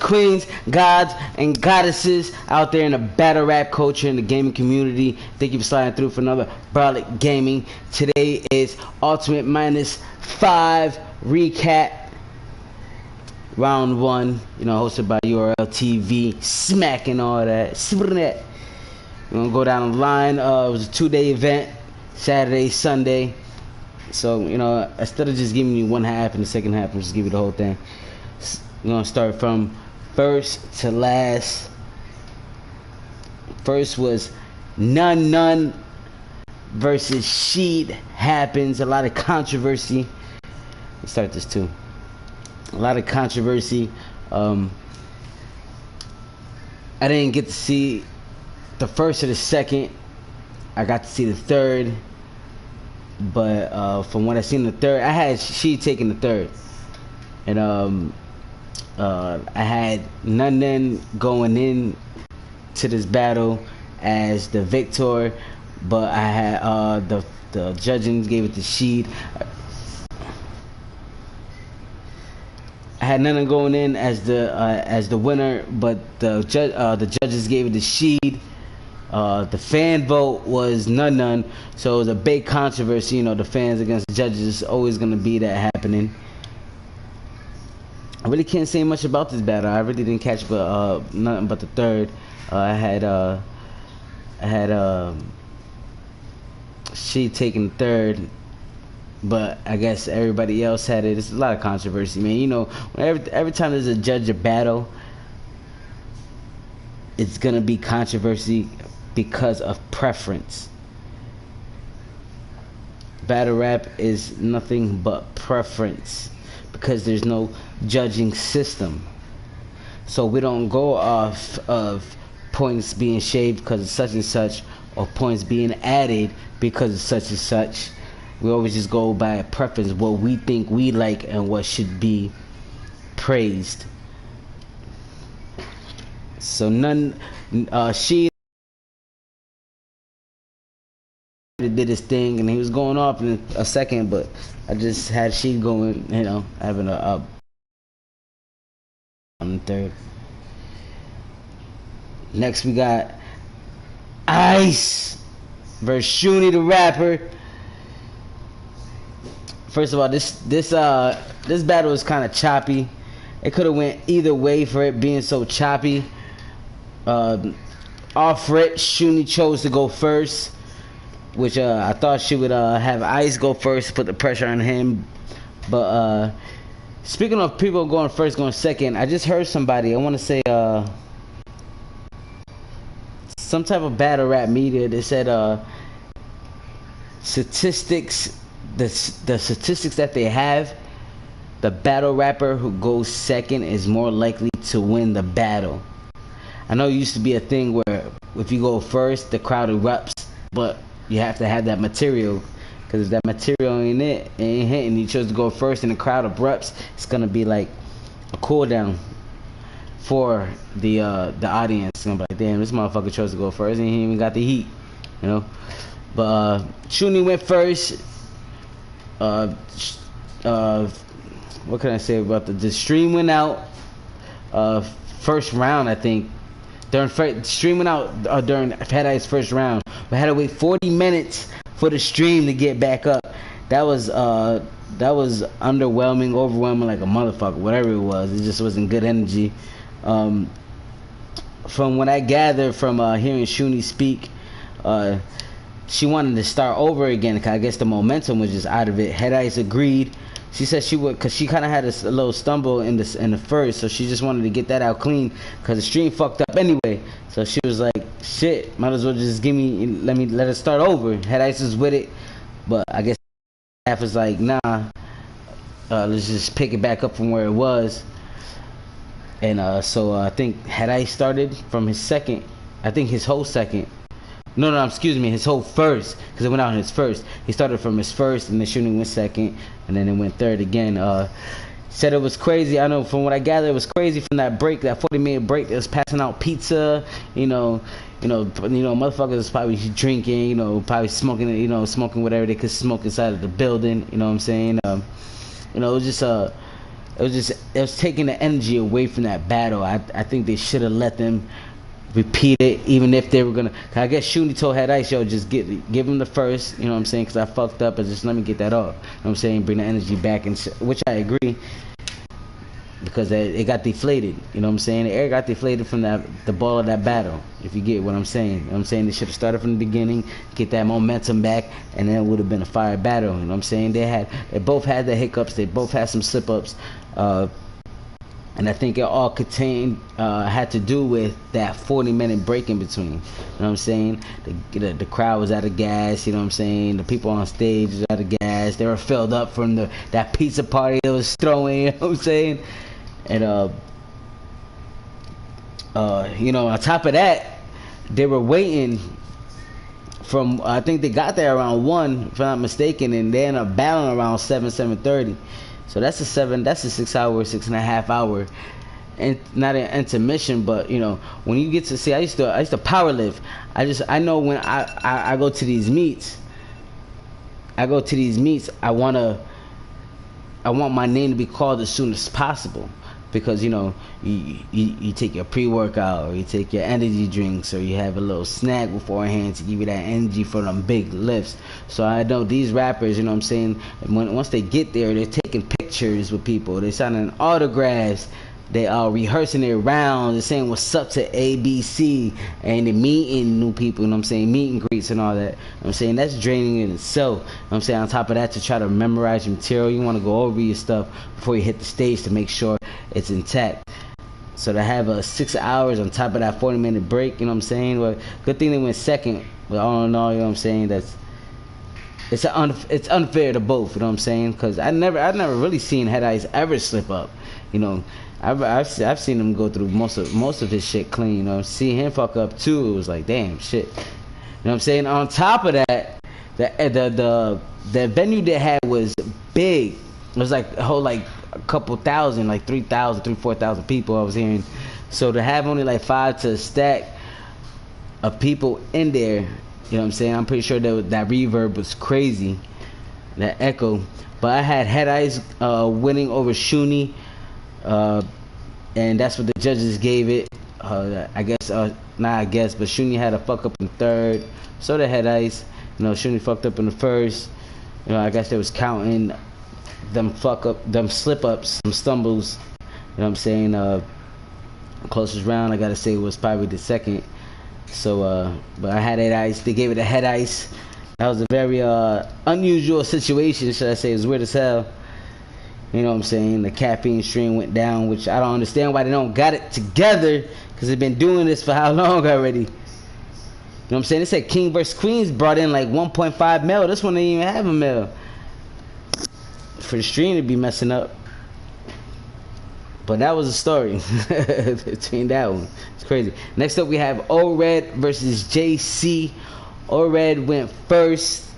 queens, gods, and goddesses out there in the battle rap culture and the gaming community. Thank you for sliding through for another Brolick Gaming. Today is Ultimate -5 recap. Round 1, hosted by URL TV, smacking all that. We're gonna go down the line. It was a 2-day event, Saturday, Sunday. So, instead of just giving you one half and the second half, I'm just give you the whole thing. We're gonna start from first to last. First was None versus Sheed happens. A lot of controversy. Let's start this too. A lot of controversy. I didn't get to see the first or the second. I got to see the third. But from what I seen the third, I had Sheed taking the third. And I had None going in to this battle as the victor, but I had the judging gave it to Sheed. I had None going in as the winner, but the judges gave it to Sheed. The fan vote was None, so it was a big controversy. The fans against the judges is always gonna be that happening. I really can't say much about this battle. I really didn't catch nothing but the third. I had Sheed taking the third, but I guess everybody else had it. It's a lot of controversy, man. Every time there's a judge a battle, it's gonna be controversy because of preference. Battle rap is nothing but preference because there's no judging system. So we don't go off of points being shaved because of such and such, or points being added because of such and such. We always just go by a preference, what we think we like and what should be praised. So Sheed did his thing and he was going off in a second, but I just had Sheed going, having a up on the third. Next we got Ice versus Shuni the rapper. First of all, this battle was kind of choppy. It could have went either way for it being so choppy. Off rip, Shuni chose to go first, which I thought she would have Ice go first to put the pressure on him. But speaking of people going first, going second, I just heard somebody, I want to say some type of battle rap media, they said statistics, the statistics that they have, the battle rapper who goes second is more likely to win the battle. I know it used to be a thing where if you go first, the crowd erupts, but you have to have that material, because if that material ain't hitting, you chose to go first and the crowd erupts, it's gonna be like a cool down for the audience. It's gonna be like, damn, this motherfucker chose to go first and he even got the heat, But Shuni went first. What can I say about the stream went out first round, I think. Stream went out during Head Ice's first round. We had to wait 40 minutes for the stream to get back up. That was underwhelming, overwhelming like a motherfucker, whatever it was. It just wasn't good energy. From what I gathered from hearing Shuni speak, she wanted to start over again, because I guess the momentum was just out of it. Head Ice agreed. She said she would, because she kind of had a little stumble in the first, so she just wanted to get that out clean, because the stream fucked up anyway. So she was like, shit, might as well just let us start over. Head Ice was with it, but I guess half was like, nah, let's just pick it back up from where it was. And so I think Head Ice started from his second, I think his whole second. No, excuse me, his whole first, because it went out in his first. He started from his first, and then Shooting went second, and then it went third again. Said it was crazy. I know from what I gathered, it was crazy from that break, that 40-minute break. It was passing out pizza, motherfuckers was probably drinking, probably smoking, smoking whatever they could smoke inside of the building. You know what I'm saying? It was just it was taking the energy away from that battle. I think they should have let them repeat it, even if they were gonna. I guess Shuni told Head Ice, yo, just give him the first, you know what I'm saying, because I fucked up, and just let me get that off, you know what I'm saying, bring the energy back, and which I agree, because it got deflated, you know what I'm saying, the air got deflated from the ball of that battle, if you get what I'm saying, you know what I'm saying, they should have started from the beginning, get that momentum back, and then it would have been a fire battle, you know what I'm saying. They both had the hiccups, they both had some slip-ups, and I think it all had to do with that 40-minute break in between. You know what I'm saying? The crowd was out of gas. You know what I'm saying? The people on stage was out of gas. They were filled up from that pizza party that was throwing. You know what I'm saying? And you know, on top of that, they were waiting from. I think they got there around 1, if I'm not mistaken, and they ended up battling around 7:30. So that's a 6-hour, 6.5 hour, and not an intermission. But you know, when you get to see, I used to power lift. I know when I go to these meets, I want my name to be called as soon as possible, because you know you take your pre-workout, or you take your energy drinks, or you have a little snack beforehand to give you that energy for them big lifts. So I know these rappers, you know what I'm saying, once they get there, they're taking pictures with people, they're signing autographs, they are rehearsing their rounds, they're saying what's up to ABC, and they're meeting new people, you know what I'm saying, meet and greets and all that. You know what I'm saying, that's draining in itself. You know what I'm saying, on top of that, to try to memorize your material, you want to go over your stuff before you hit the stage to make sure it's intact. So to have 6 hours on top of that 40-minute break, you know what I'm saying, well, good thing they went second, but all in all, you know what I'm saying, it's unfair to both, you know what I'm saying, because I never really seen Head Ice ever slip up, you know. I've seen him go through most of his shit clean, you know. See him fuck up too, it was like, damn, shit, you know what I'm saying. On top of that, the venue they had was big. It was like a whole, like a couple thousand, like 4,000 people I was hearing. So to have only like 5 to a stack of people in there, you know what I'm saying, I'm pretty sure that reverb was crazy, that echo. But I had Head Ice winning over Shuni, and that's what the judges gave it. I guess, but Shuni had a fuck up in third, so did Head Ice. You know, Shuni fucked up in the first. You know, I guess they was counting them slip ups, some stumbles. You know what I'm saying? Closest round, I gotta say, was probably the second. So, but I had Head Ice. They gave it a Head Ice. That was a very unusual situation, should I say. It was weird as hell. You know what I'm saying? The caffeine stream went down, which I don't understand why they don't got it together, because they've been doing this for how long already? You know what I'm saying? They said King vs. Queens brought in like 1.5 mil. This one didn't even have a mil. For the stream to be messing up. But that was a story between that one. It's crazy. Next up we have O-Red versus JC. O-Red went first.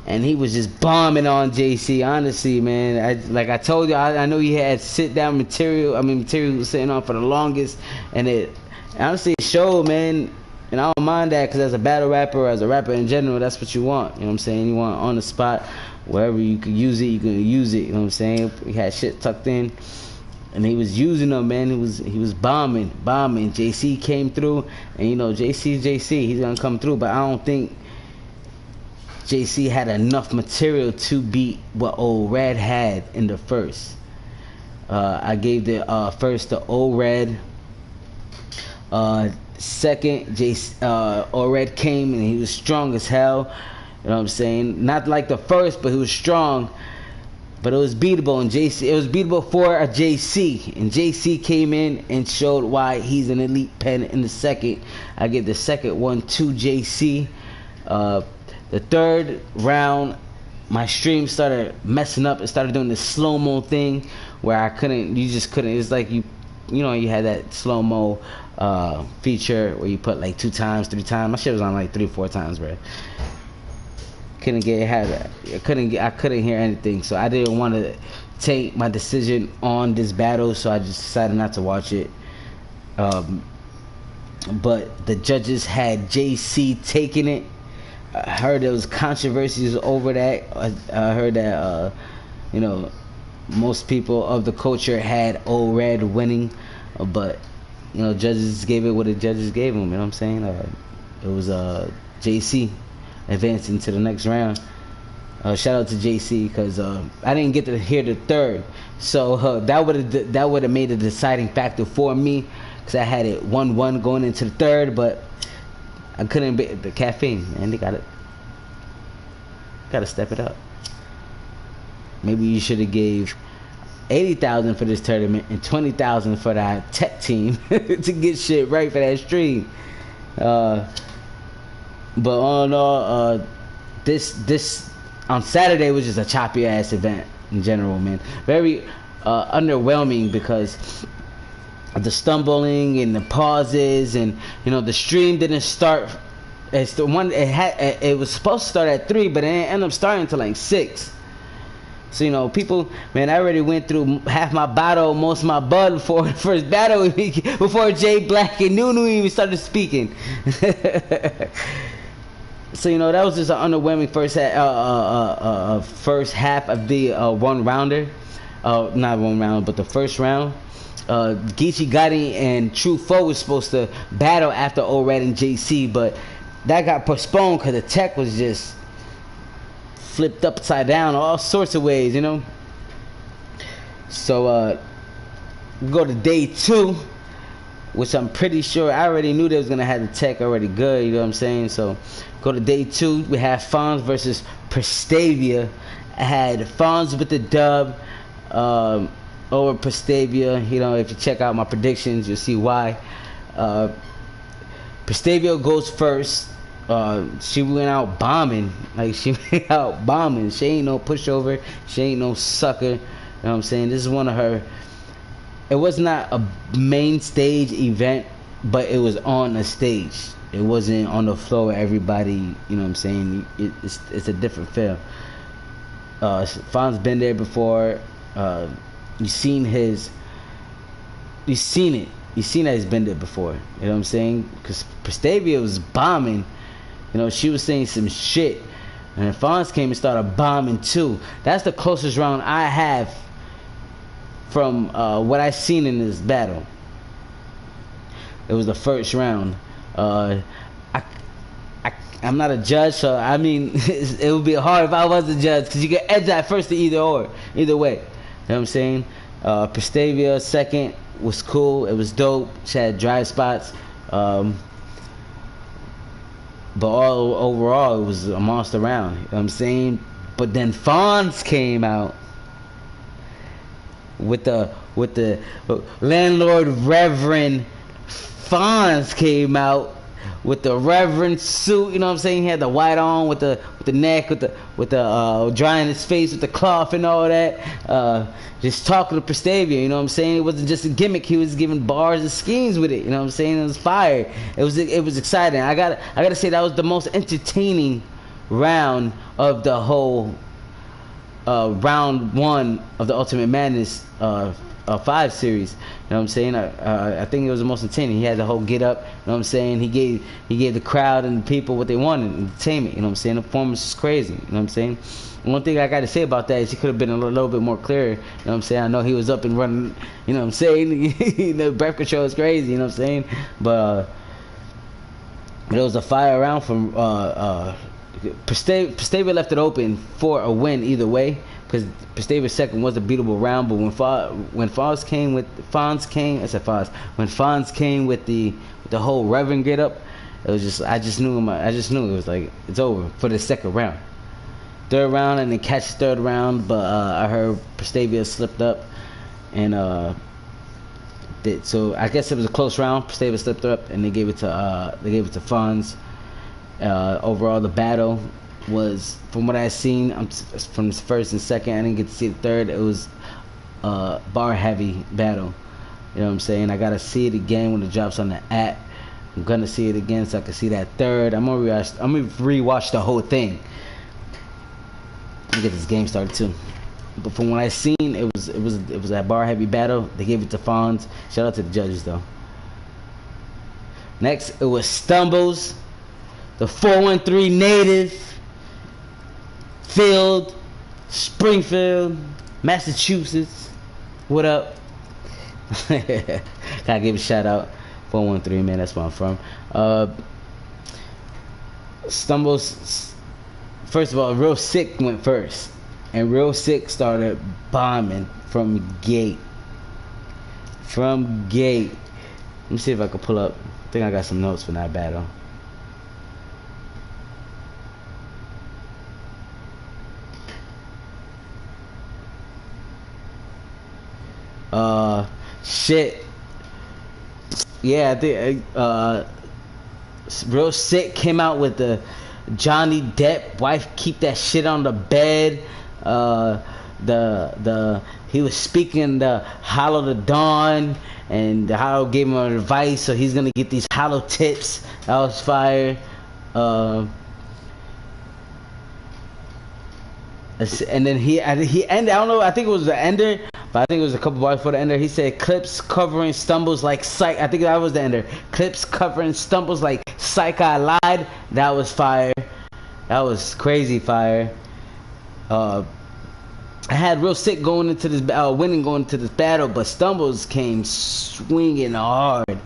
And he was just bombing on JC. Honestly, man, like I told you, I know he had sit-down material. I mean, material was sitting on for the longest, and it honestly showed, man. And I don't mind that, because as a battle rapper, or as a rapper in general, that's what you want. You know what I'm saying? You want on the spot, wherever you can use it, you can use it. You know what I'm saying? He had shit tucked in, and he was using them, man. He was bombing. JC came through, and you know, JC, he's gonna come through, but I don't think JC had enough material to beat what O-Red had in the first. I gave the first to O-Red. Second, O-Red came and he was strong as hell. You know what I'm saying? Not like the first, but he was strong. But it was beatable, and it was beatable for a JC. And JC came in and showed why he's an elite pen in the second. I give the second one to JC. The third round, my stream started messing up. It started doing this slow-mo thing where you just couldn't. It's like you know, you had that slow-mo feature where you put like 2 times, 3 times. My shit was on like 3 or 4 times, bro. I couldn't hear anything, so I didn't want to take my decision on this battle, so I just decided not to watch it. But the judges had JC taking it. I heard there was controversies over that. I heard that you know, most people of the culture had Old Red winning, but you know, judges gave it what the judges gave him. You know what I'm saying? It was JC advancing to the next round. Shout out to JC because I didn't get to hear the third, so that would have made a deciding factor for me because I had it 1-1 going into the third, but I couldn't be the caffeine, man. They gotta step it up. Maybe you should have gave 80,000 for this tournament and 20,000 for that tech team to get shit right for that stream. But all in all, this on Saturday was just a choppy ass event in general, man. Very underwhelming because of the stumbling and the pauses, and you know the stream didn't start. It's the one it was supposed to start at 3, but it ended up starting until like 6. So you know, people, man, I already went through half my bottle, most of my bud before the first battle, before Jay Black and Nunu even started speaking. So you know, that was just an underwhelming first half of the one rounder, not one round, but the first round. Geechee Gotti and True Foe was supposed to battle after O-Red and JC, but that got postponed because the tech was just flipped upside down all sorts of ways, you know. So we go to day 2, which I'm pretty sure I already knew they was gonna have the tech already good, you know what I'm saying? So go to day 2, we have Fonz versus Prestavia. I had Fonz with the dub over Prestavia. You know, if you check out my predictions, you'll see why. Prestavia goes first. She went out bombing. Like, she went out bombing. She ain't no pushover. She ain't no sucker. You know what I'm saying? This is one of her. It was not a main stage event, but it was on a stage. It wasn't on the floor where everybody, you know what I'm saying? It's a different feel. Fonz been there before. You've seen it. You've seen that he's been there before. You know what I'm saying? Because Prestavia was bombing. You know, she was saying some shit. And Fonz came and started bombing too. That's the closest round I have from what I've seen in this battle. It was the first round. I'm not a judge, so I mean, it would be hard if I was a judge, because you get edge that first to either way. You know what I'm saying? Prestavia second was cool. It was dope. She had dry spots. But overall, it was a monster round. You know what I'm saying? But then Fonz came out with the landlord Reverend Fonz came out with the Reverend suit. You know what I'm saying? He had the white on with the neck, with the drying his face with the cloth and all that. Just talking to Prestavia. You know what I'm saying? It wasn't just a gimmick. He was giving bars and schemes with it. You know what I'm saying? It was fire. It was exciting. I gotta say that was the most entertaining round of the whole round 1 of the Ultimate Madness 5 series. You know what I'm saying? I think it was the most entertaining. He had the whole get up. You know what I'm saying? He gave the crowd and the people what they wanted, entertainment. You know what I'm saying? The performance was crazy. You know what I'm saying? One thing I got to say about that is he could have been a little bit more clear. You know what I'm saying? I know he was up and running. You know what I'm saying? The breath control is crazy. You know what I'm saying? But it was a fire round from Prestavia left it open for a win either way, because Prestavia's second was a beatable round. But when Fonz came with the whole Reverend get up, it was just I just knew it was like it's over for the second round. Third round, and then catch the third round, but I heard Prestavia slipped up, and so I guess it was a close round. Prestavia slipped up, and they gave it to Fonz. Overall, the battle was, from what I seen, from the first and second, I didn't get to see the third. It was bar heavy battle. You know what I'm saying? I gotta see it again when it drops on the app. I'm gonna see it again so I can see that third. I'm gonna rewatch the whole thing. Let me get this game started too. But from what I seen, it was a bar heavy battle. They gave it to Fonz. Shout out to the judges though. Next, it was Stumbles, the 413 native, Field, Springfield, Massachusetts. What up? Gotta give a shout out. 413, man, that's where I'm from. Stumbles, first of all, Real Sick went first. And Real Sick started bombing from gate. From gate. Let me see if I can pull up. I think I got some notes for that battle. Shit. Yeah, I think Real Sick came out with the Johnny Depp wife keep that shit on the bed. He was speaking the Hollow the Dawn, and the Hollow gave him advice, so he's gonna get these hollow tips. That was fire. And then he ended. I don't know. I think it was the ender, but I think it was a couple bars before the ender. He said, "Clips covering stumbles like psych." I think that was the ender. Clips covering stumbles like psych. I lied. That was fire. That was crazy fire. I had Real Sick going into this winning going into this battle, but Stumbles came swinging hard.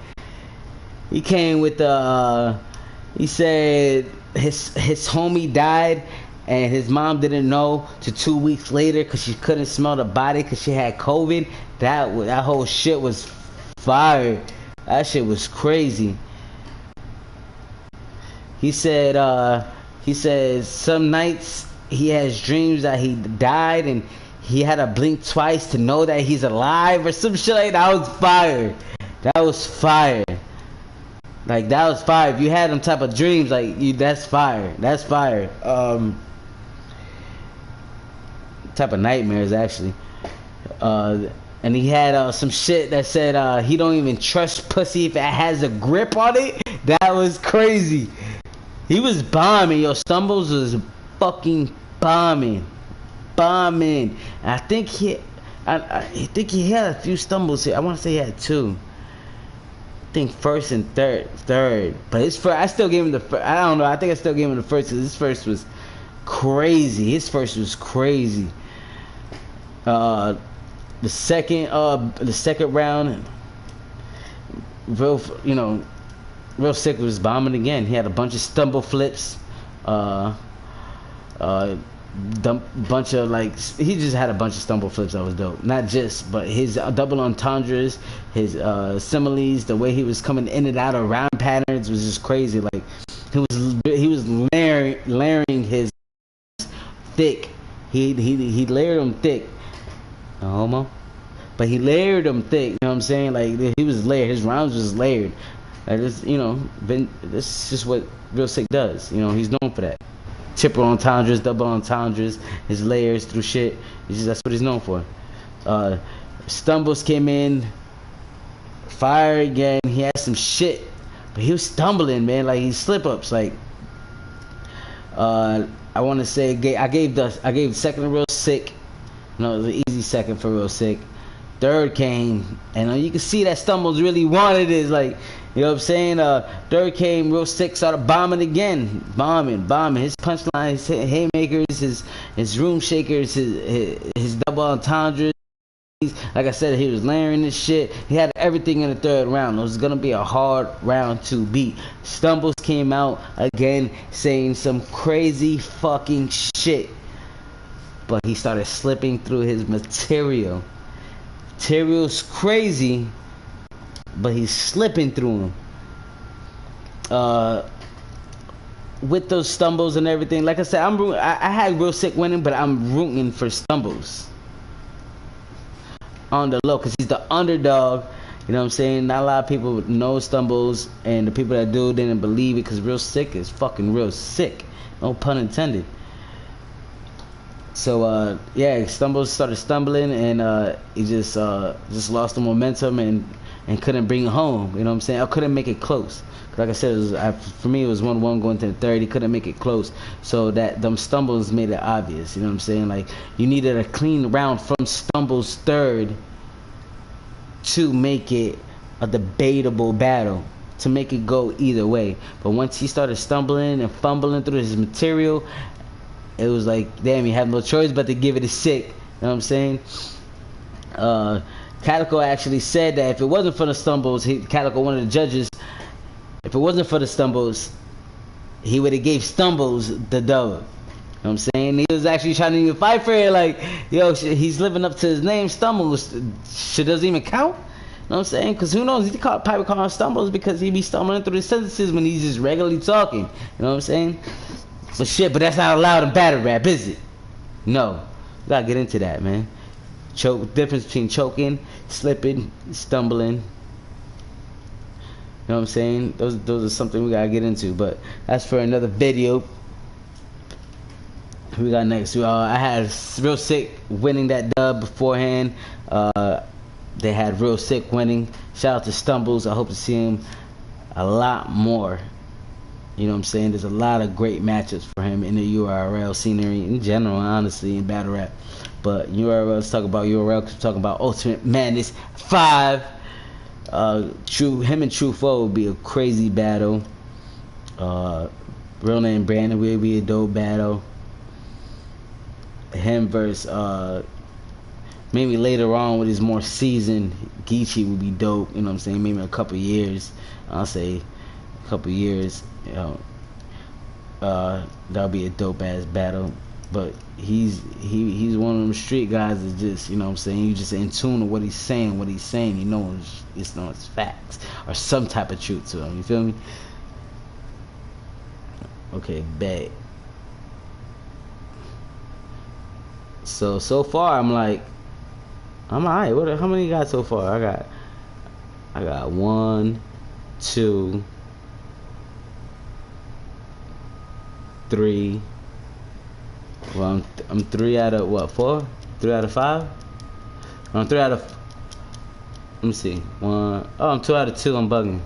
He came with the. He said his homie died. And his mom didn't know till 2 weeks later because she couldn't smell the body because she had COVID. That whole shit was fire. That shit was crazy. He said some nights he has dreams that he died and he had to blink twice to know that he's alive or some shit like that. That was fire. That was fire. Like, that was fire. If you had them type of dreams, like, that's fire. That's fire. Type of nightmares, actually. And he had some shit that said he don't even trust pussy if it has a grip on it. That was crazy. He was bombing. Yo, Stumbles was fucking bombing. And I think he had a few stumbles here. I want to say he had two. I think first and third. But his first, I still gave him the first. I don't know. I think I still gave him the first because his first was crazy. The second round, Real Sick was bombing again. He had a bunch of stumble flips, bunch of he just had a bunch of stumble flips that was dope. Not just, but his double entendres, his similes, the way he was coming in and out of round patterns was just crazy. Like he was layering his thick. He layered them thick. No homo. But he layered them thick, you know what I'm saying? Like, he was layered. His rounds was layered. Like, this, this is just what Real Sick does. He's known for that. Triple entendres, double entendres, his layers through shit. That's what he's known for. Stumbles came in, fire again. He had some shit, but he was stumbling, man. Like, he slip ups. Like, I want to say I gave second to Real Sick. It was an easy second for Real Sick. Third came, and you can see that Stumbles really wanted it. Like, you know what I'm saying? Third came, Real Sick started bombing again. Bombing. His punchlines, his haymakers, his room shakers, his double entendres. Like I said, he was layering this shit. He had everything in the third round. It was going to be a hard round to beat. Stumbles came out again saying some crazy fucking shit. But he started slipping through his material. Material's crazy, but he's slipping through them. With those stumbles and everything, like I said, I had Real Sick winning, but I'm rooting for Stumbles on the low because he's the underdog. You know what I'm saying? Not a lot of people know Stumbles, and the people that do didn't believe it because Real Sick is fucking Real Sick. No pun intended. So yeah, Stumbles started stumbling, and he just lost the momentum and couldn't bring it home. You know what I'm saying? I couldn't make it close. Like I said, for me it was 1-1 going to the third. He couldn't make it close, so that them stumbles made it obvious. You know what I'm saying? Like, you needed a clean round from Stumbles third to make it a debatable battle, to make it go either way. But once he started stumbling and fumbling through his material, it was like, damn, you have no choice but to give it a Sick. know what I'm saying? Calico actually said that if it wasn't for the stumbles, Calico, one of the judges, if it wasn't for the stumbles, he would have gave Stumbles the dub. You know what I'm saying? He was actually trying to even fight for it, like, yo, he's living up to his name, Stumbles. Shit doesn't even count. You know what I'm saying? Because who knows? He probably call him Stumbles because he be stumbling through the sentences when he's just regularly talking. You know what I'm saying? But shit, but that's not allowed in battle rap, is it? No. You gotta get into that, man. Difference between choking, slipping, stumbling. You know what I'm saying? Those are something we gotta get into. But that's for another video. Who we got next? I had Real Sick winning that dub beforehand. They had Real Sick winning. Shout out to Stumbles. I hope to see him a lot more. You know what I'm saying? There's a lot of great matchups for him in the URL scenery in general, honestly, in battle rap. But URL, let's talk about URL because we're talking about Ultimate Madness 5. Him and True Foe would be a crazy battle. Real Name Brandon would be a dope battle. Him versus maybe later on with his more seasoned Geechee would be dope. You know what I'm saying? Maybe a couple years. I'll say a couple years. You know, that'll be a dope ass battle. But he's one of them street guys that just, you know what I'm saying, you just in tune to what he's saying, you know it's facts or some type of truth to him, you feel me? Okay, bet. So far I'm alright. How many you got so far? I got 1, 2, 3. Well, I'm 3 out of what? 4? 3 out of 5? I'm 3 out of. Let me see. 1. Oh, I'm 2 out of 2. I'm bugging.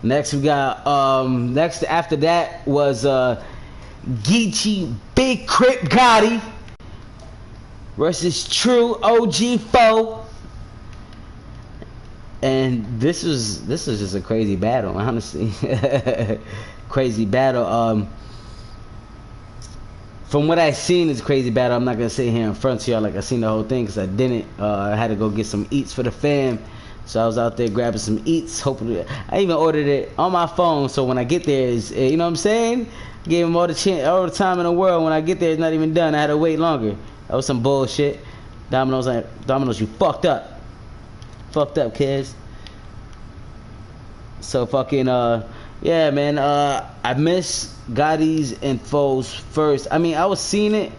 Next we got next after that was Geechee Big Crip Gotti versus True OG Foe. And this was just a crazy battle, honestly. Crazy battle. From what I seen, it's a crazy battle. I'm not gonna sit here in front of y'all like I seen the whole thing because I didn't. I had to go get some eats for the fam, so I was out there grabbing some eats. Hopefully, I even ordered it on my phone, so when I get there, is, you know what I'm saying? Gave him all the time in the world. When I get there, it's not even done. I had to wait longer. That was some bullshit. Domino's, you fucked up. Fucked up, kids. So fucking yeah, man. I miss Gotti's and Foes first. I mean, I was seeing it,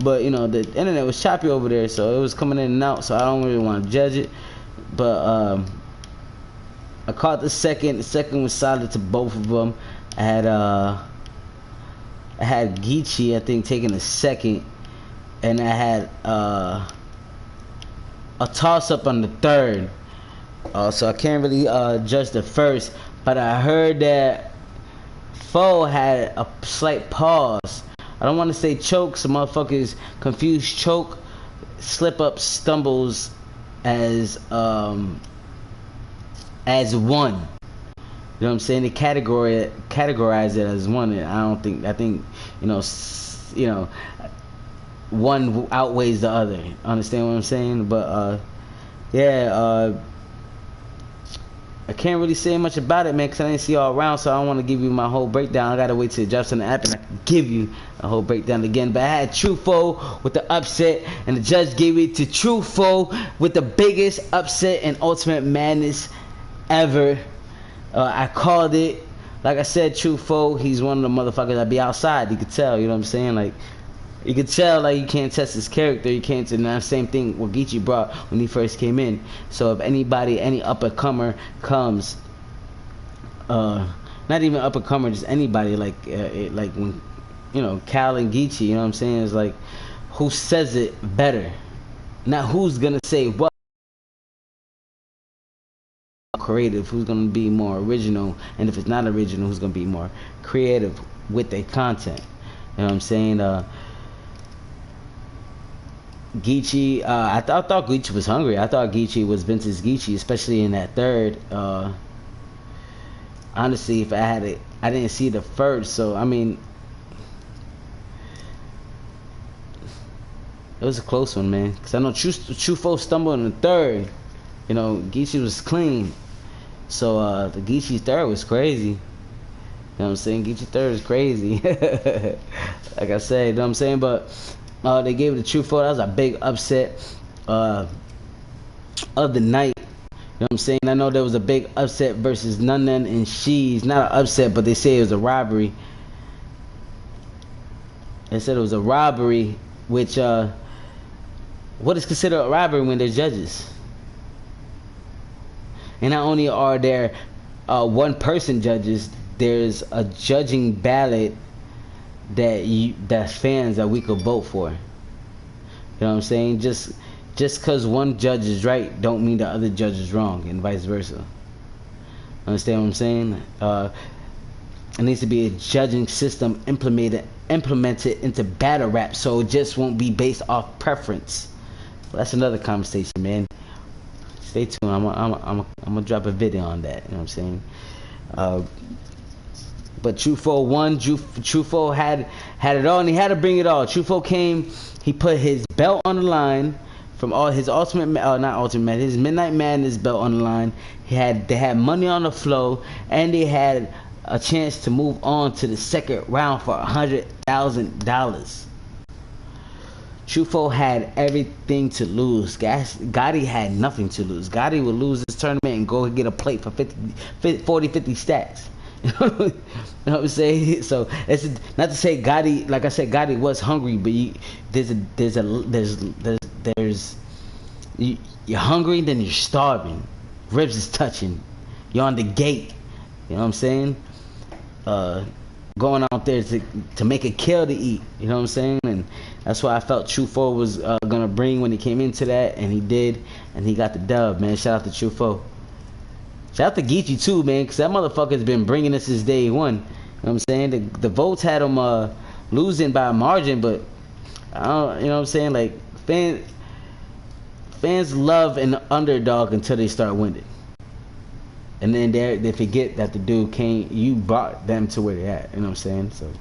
but you know the internet was choppy over there, so it was coming in and out. So I don't really want to judge it. But I caught the second. The second was solid to both of them. I had Geechee, I think, taking the second, and I had a toss-up on the third. So I can't really judge the first, but I heard that Foe had a slight pause. I don't want to say choke, some motherfuckers confuse choke, slip-up, stumbles as one. You know what I'm saying? They categorize it as one, and I think you know one outweighs the other. Understand what I'm saying? But yeah, I can't really say much about it, man, because I didn't see you all around, so I don't want to give you my whole breakdown. I gotta wait till it drops on the app and I can give you a whole breakdown again. But I had True Foe with the upset, and the judge gave it to True Foe with the biggest upset in Ultimate Madness ever. I called it. Like I said, True Foe, he's one of the motherfuckers that be outside. You could tell, you know what I'm saying? Like, you could tell, like, you can't test his character. You can't. And that same thing what Geechee brought when he first came in. So if anybody, any up-and-comer comes, not even up-and-comer, just anybody, like when, you know, Cal and Geechee, you know what I'm saying? It's like, who says it better? Not who's gonna say what. Creative, who's gonna be more original, and if it's not original, who's gonna be more creative with their content. You know what I'm saying? Geechee, I thought Geechee was hungry. I thought Geechee was Vince's Geechee, especially in that third. honestly, if I had it, I didn't see the first, so I mean, it was a close one, man. Cause I know Truffaut stumbled in the third. You know, Geechee was clean, so the Geechee third was crazy. You know what I'm saying? Geechee third is crazy. Like I said, you know what I'm saying? But they gave it to Truffaut. That was a big upset of the night. You know what I'm saying? I know there was a big upset versus None and She's. Not an upset, but they say it was a robbery. They said it was a robbery, which, what is considered a robbery when they're judges? And not only are there one-person judges, there's a judging ballot that's fans that we could vote for. You know what I'm saying? Just because one judge is right don't mean the other judge is wrong, and vice versa. Understand what I'm saying? It needs to be a judging system implemented into battle rap, so it just won't be based off preference. Well, that's another conversation, man. Stay tuned. I'm gonna drop a video on that. You know what I'm saying? But Truffaut won. Truffaut had it all, and he had to bring it all. Truffaut came. He put his belt on the line from all his his Midnight Madness belt on the line. They had money on the flow, and they had a chance to move on to the second round for $100,000. Truffaut had everything to lose. Gotti had nothing to lose. Gotti would lose this tournament and go get a plate for 40-50 stacks. You know what I'm saying? So it's not to say Gotti, like I said, Gotti was hungry, but you're hungry, then you're starving. Ribs is touching. You're on the gate. You know what I'm saying? Going out there to make a kill to eat. You know what I'm saying? And that's why I felt Truffaut was gonna bring when he came into that, and he did, and he got the dub, man. Shout out to Truffaut. Shout out to Geechee too, man, because that motherfucker's been bringing us since day one. You know what I'm saying? The votes had him losing by a margin, but I don't, you know what I'm saying? Like fans love an underdog until they start winning, and then they forget that the dude came. You brought them to where they're at. You know what I'm saying? So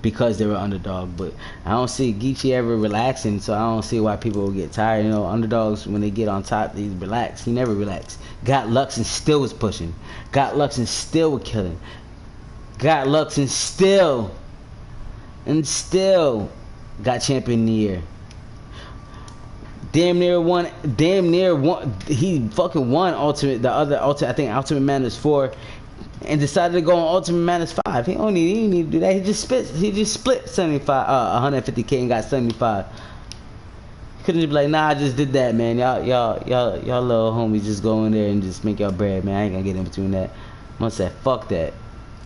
because they were underdog, but I don't see Geechee ever relaxing, so I don't see why people will get tired. You know, underdogs, when they get on top, they relax. He never relaxed. Got Lux and still was pushing. Got Lux and still was killing. Got Lux and still got champion of the year. Damn near won. He fucking won Ultimate. I think Ultimate Madness 4. And decided to go on Ultimate Madness 5. He didn't need to do that. He just split 75, 150K and got 75. Couldn't just be like, nah, I just did that, man. Y'all little homies just go in there and just make y'all bread, man. I ain't gonna get in between that. I'm gonna say, fuck that.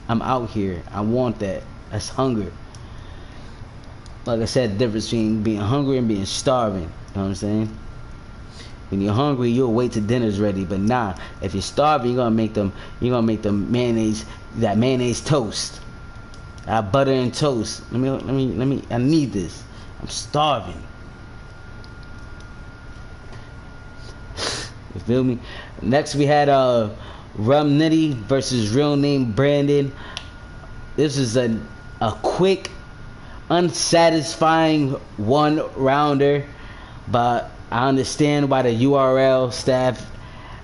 I'm out here. I want that. That's hunger. Like I said, the difference between being hungry and being starving. You know what I'm saying? When you're hungry, you'll wait till dinner's ready. But nah, if you're starving, you're gonna make them mayonnaise, that mayonnaise toast. That butter and toast. Let me. I need this. I'm starving. You feel me? Next we had Rum Nitty versus Real Name Brandon. This is a quick, unsatisfying one-rounder, but I understand why the URL staff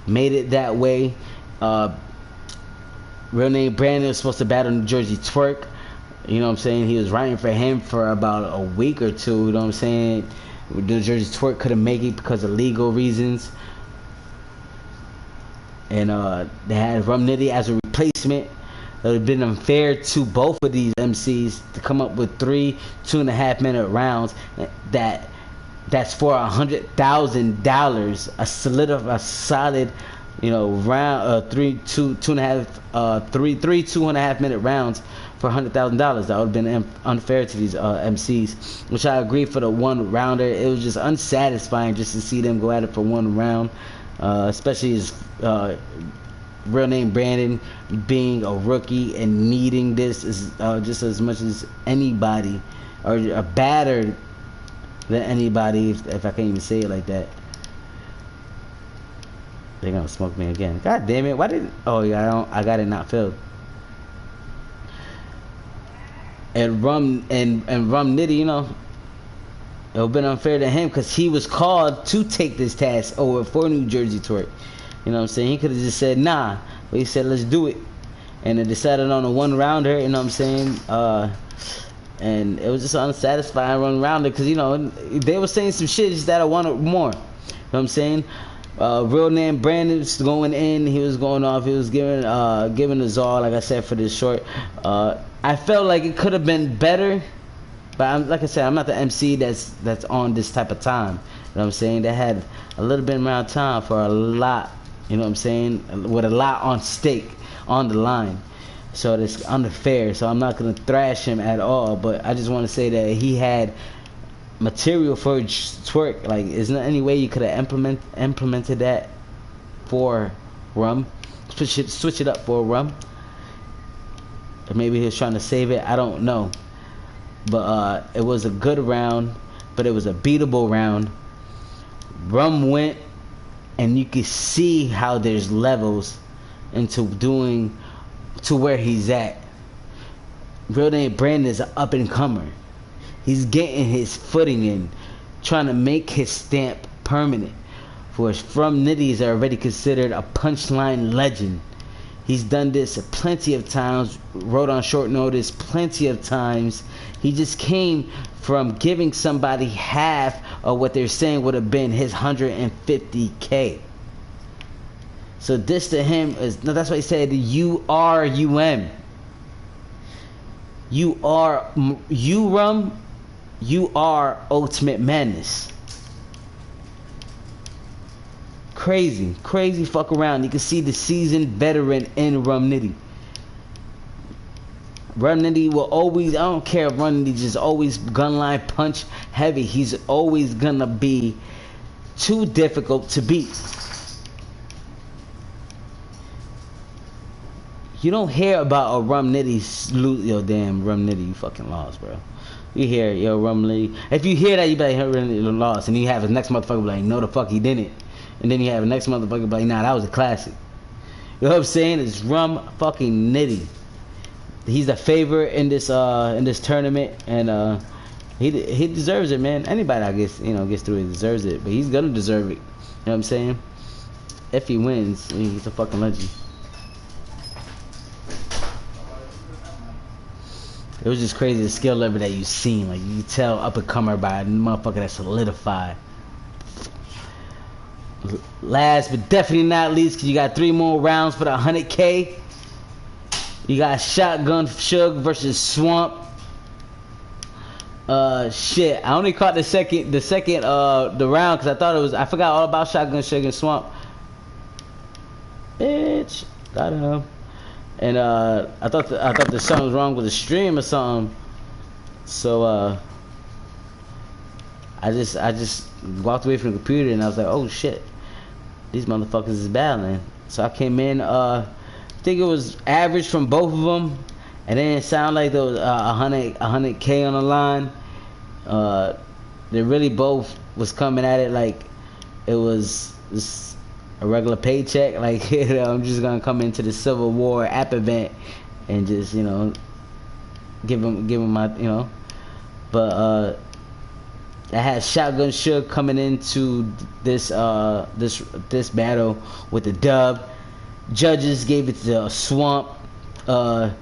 made it that way. Real Name Brandon was supposed to battle New Jersey Twerk. You know what I'm saying? He was writing for him for about a week or two. You know what I'm saying? New Jersey Twerk couldn't make it because of legal reasons. And they had Rum Nitty as a replacement. It would have been unfair to both of these MCs to come up with 3 2.5 minute rounds that's for $100,000, a solid, you know, round, 3 2.5 minute rounds for $100,000. That would have been unfair to these MCs, which I agree for the one rounder. It was just unsatisfying just to see them go at it for one round, especially as Real Name Brandon being a rookie and needing this is just as much as anybody, or a battered than anybody, if I can't even say it like that. They're gonna smoke me again. God damn it! Why didn't? Oh yeah, I got it not filled. And Rum Nitty, you know, it would have been unfair to him because he was called to take this task over for New Jersey Twerk. You know what I'm saying? He could have just said nah, but he said let's do it, and it decided on a one rounder. You know what I'm saying? And it was just an unsatisfying one rounder because, you know, they were saying some shit just that I wanted more. You know what I'm saying? Real name Brandon was going in. He was going off. He was giving his all, like I said, for this short. I felt like it could have been better, but like I said, I'm not the MC that's on this type of time. You know what I'm saying? They had a little bit amount of time for a lot. You know what I'm saying? With a lot on stake, on the line. So it's unfair. So I'm not gonna thrash him at all. But I just want to say that he had material for Twerk. Like, is there any way you could have implemented that for Rum? Switch it up for Rum. Or maybe he was trying to save it. I don't know. But it was a good round. But it was a beatable round. Rum went, and you could see how there's levels into doing to where he's at. Real name Brandon is an up and comer. He's getting his footing in, trying to make his stamp permanent. For From Nitty is already considered a punchline legend. He's done this plenty of times, wrote on short notice plenty of times. He just came from giving somebody half of what they're saying would have been his 150K. So this to him is, no, that's why he said URUM. Rum, you are Ultimate Madness. Crazy fuck around. You can see the seasoned veteran in Rum Nitty. Rum Nitty will always, I don't care if Rum Nitty just always gunline punch heavy. He's always gonna be too difficult to beat. You don't hear about a Rum Nitty lose. Yo, damn, Rum Nitty, you fucking lost, bro. You hear, yo, Rum Nitty. If you hear that, you be like, Rum Nitty lost. And you have the next motherfucker be like, no, the fuck he didn't. And then you have the next motherfucker be like, nah, that was a classic. You know what I'm saying? It's Rum fucking Nitty. He's the favorite in this tournament, and he deserves it, man. Anybody, I guess, you know, gets through it deserves it, but he's gonna deserve it. You know what I'm saying? If he wins, I mean, he's a fucking legend. It was just crazy the skill level that you seen. Like, you tell up and comer by a motherfucker that solidified. Last but definitely not least, because you got 3 more rounds for the 100K. You got Shotgun Suge versus Swamp. Shit, I only caught the second round because I thought it was, I forgot all about Shotgun Suge and Swamp. Bitch, I don't know. And I thought there's something was wrong with the stream or something. So I just walked away from the computer and I was like, oh shit, these motherfuckers is battling. So I came in. I think it was average from both of them, and then it sounded like there was 100K on the line. They really both was coming at it like it was just a regular paycheck. Like, you know, I'm just gonna come into the Civil War app event and just, you know, give them my, you know. But I had Shotgun Suge coming into this this battle with the dub. Judges gave it to Swamp. From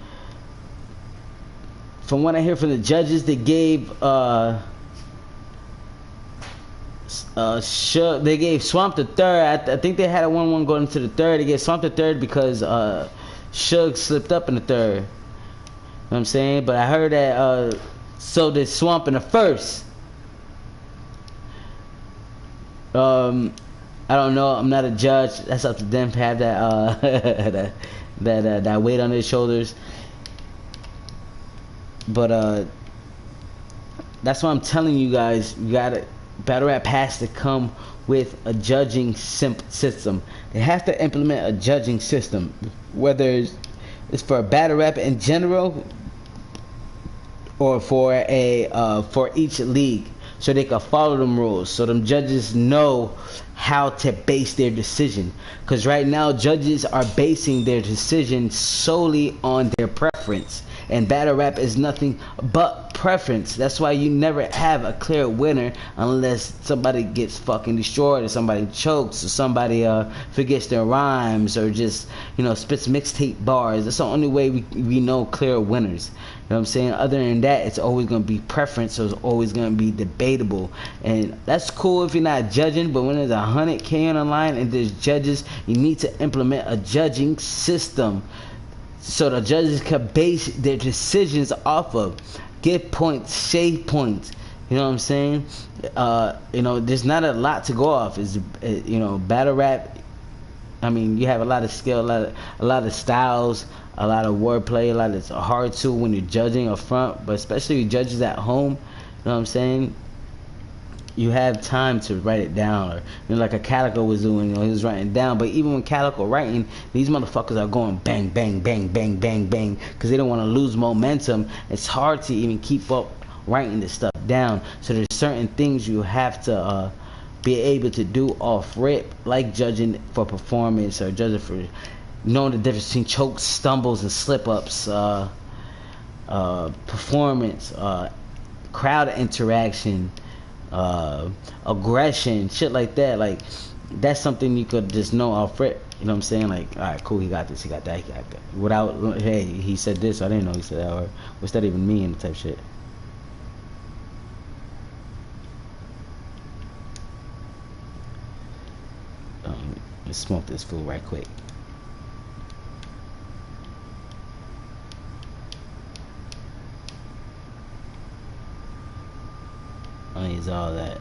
what I hear from the judges, they gave they gave Swamp the third. I think they had a 1-1 going into the third. They gave Swamp the third because Suge slipped up in the third. You know what I'm saying? But I heard that so did Swamp in the first. I don't know. I'm not a judge. That's up to them to have that that weight on their shoulders. But that's why I'm telling you guys. You gotta, battle rap has to come with a judging system. They have to implement a judging system, whether it's for a battle rap in general or for a for each league. so they can follow them rules, so them judges know how to base their decision. Because right now judges are basing their decision solely on their preference, and battle rap is nothing but preference. That's why you never have a clear winner unless somebody gets fucking destroyed, or somebody chokes, or somebody forgets their rhymes, or just, you know, spits mixtape bars. That's the only way we know clear winners. You know what I'm saying? Other than that, it's always going to be preference, so it's always going to be debatable. And that's cool if you're not judging, but when there's 100K on the line and there's judges, you need to implement a judging system so the judges can base their decisions off of. Get points, shade points. You know what I'm saying? You know, there's not a lot to go off. Is, you know, battle rap, I mean, you have a lot of skill, a lot of styles, a lot of wordplay, a lot of, it's hard to when you're judging up front, but especially judges at home. You know what I'm saying? You have time to write it down, or, you know, like a Calico was doing, you know, he was writing it down. But even when Calico writing, these motherfuckers are going bang, bang, bang, bang, bang, bang, because they don't want to lose momentum. It's hard to even keep up writing this stuff down. So there's certain things you have to be able to do off rip, like judging for performance, or judging for knowing the difference between chokes, stumbles, and slip-ups, performance, crowd interaction, aggression, shit like that. Like, that's something you could just know off rip. You know what I'm saying? Like, alright, cool, he got this, he got that, he got that. Without, hey, he said this, I didn't know he said that, or what's that even mean, type shit. Let's smoke this fool right quick. Oh, he's all that.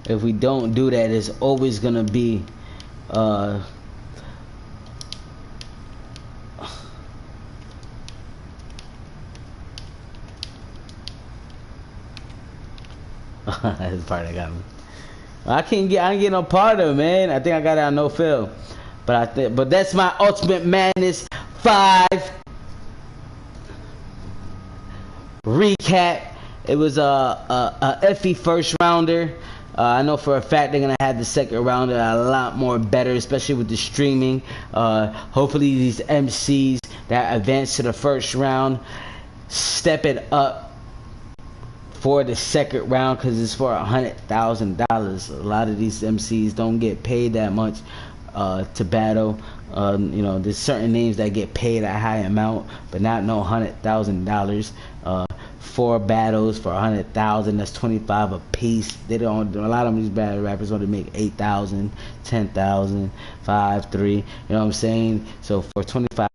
If we don't do that, it's always gonna be this part that got me. I ain't get no part of it, man. I think I got it on no fill. But that's my Ultimate Madness 5 recap. It was a iffy first rounder. I know for a fact they're gonna have the second rounder a lot more better, especially with the streaming. Hopefully these MCs that advance to the first round step it up for the second round, because it's for $100,000. A lot of these MCs don't get paid that much to battle. You know, there's certain names that get paid a high amount, but not no $100,000. 4 battles for $100,000. That's 25 a piece. They don't. A lot of these battle rappers want to make 8,000, 10,000, 5, 3. You know what I'm saying? So for 25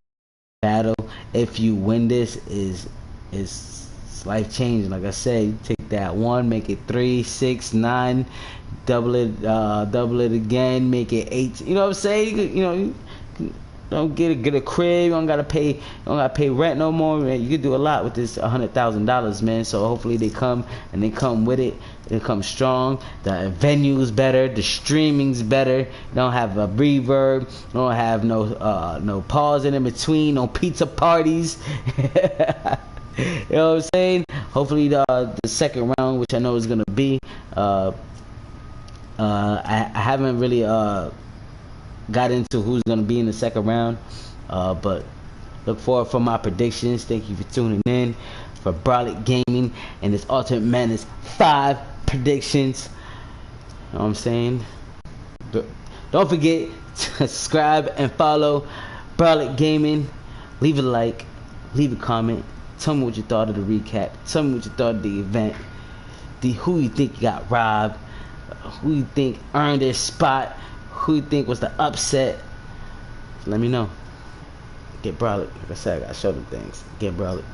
battle, if you win this, is life changing. Like I said, you take that 1, make it 3, 6, 9, double it again, make it 8. You know what I'm saying? You know, you don't get a crib. You don't gotta pay rent no more, man. You can do a lot with this $100,000, man. So hopefully they come with it. They come strong. The venue's better. The streaming's better. You don't have a reverb. You don't have no pause in between. No pizza parties. You know what I'm saying? Hopefully the second round, which I know is gonna be, I haven't really got into who's gonna be in the second round, but look forward for my predictions. Thank you for tuning in for Brolick Gaming and this Ultimate Madness 5 predictions. You know what I'm saying? Don't forget to subscribe and follow Brolick Gaming. Leave a like, leave a comment. Tell me what you thought of the recap. Tell me what you thought of the event. Who you think got robbed. Who you think earned their spot. Who you think was the upset. Let me know. Get Brolick. Like I said, I gotta show them things. Get Brolick.